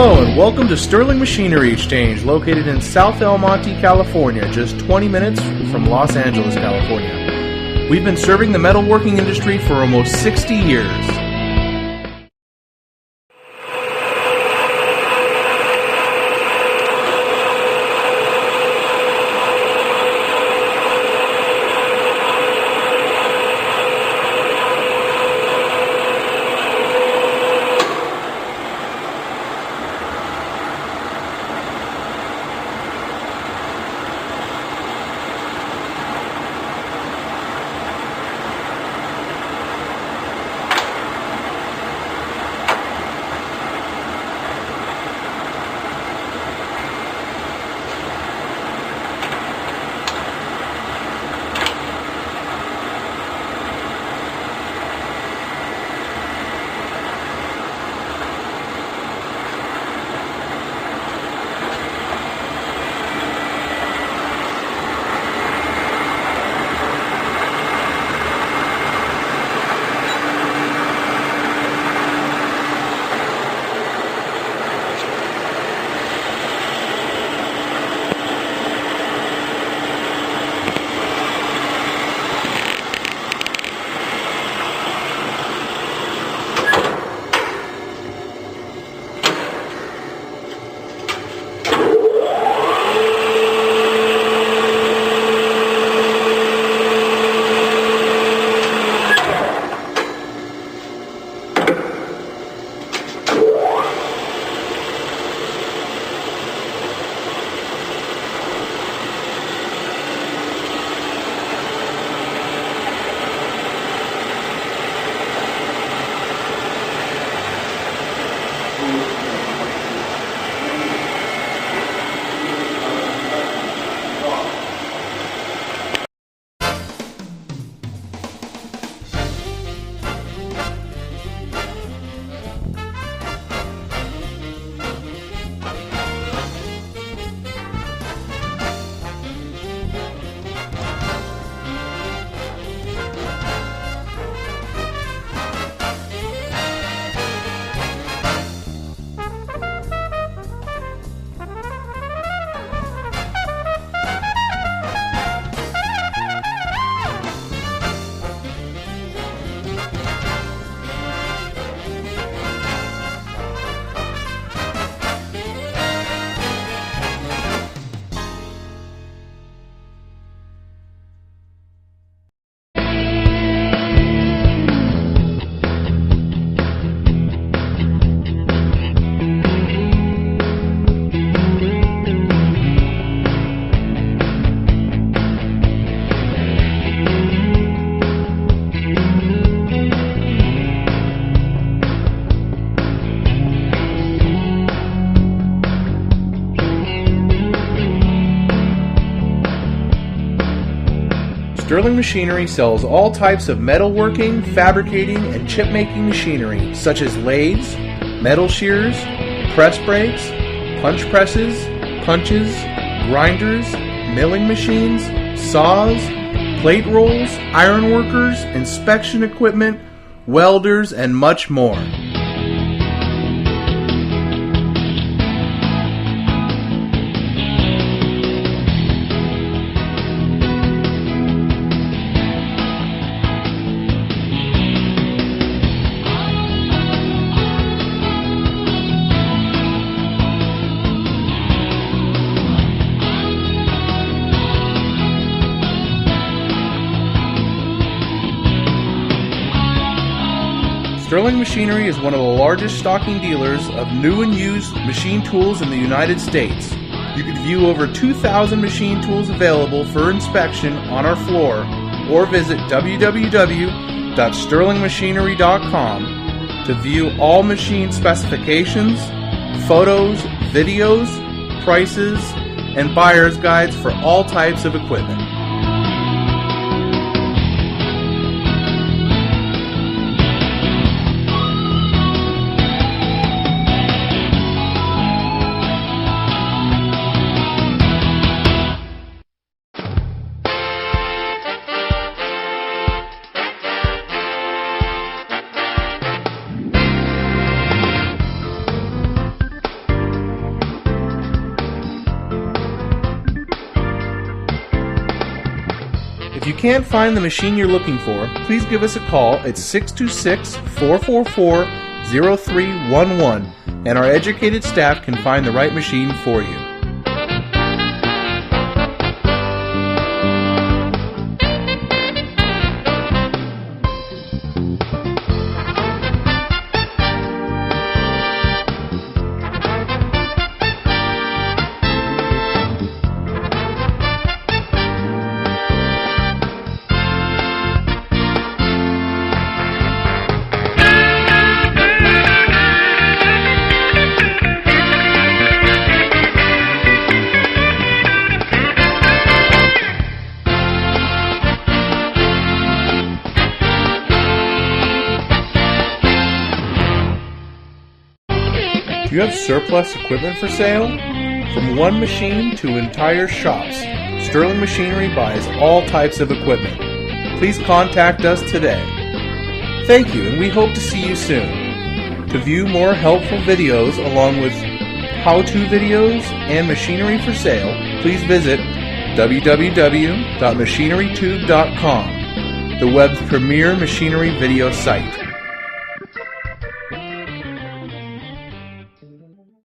Hello and welcome to Sterling Machinery Exchange, located in South El Monte, California, just 20 minutes from Los Angeles, California. We've been serving the metalworking industry for almost 60 years. Sterling Machinery sells all types of metalworking, fabricating, and chip-making machinery, such as lathes, metal shears, press brakes, punch presses, punches, grinders, milling machines, saws, plate rolls, ironworkers, inspection equipment, welders, and much more. Sterling Machinery is one of the largest stocking dealers of new and used machine tools in the United States. You can view over 2,000 machine tools available for inspection on our floor or visit www.sterlingmachinery.com to view all machine specifications, photos, videos, prices, and buyer's guides for all types of equipment. If you can't find the machine you're looking for, please give us a call at 626-444-0311 and our educated staff can find the right machine for you. Do you have surplus equipment for sale? From one machine to entire shops, Sterling Machinery buys all types of equipment. Please contact us today. Thank you, and we hope to see you soon. To view more helpful videos along with how-to videos and machinery for sale, please visit www.machinerytube.com, the web's premier machinery video site.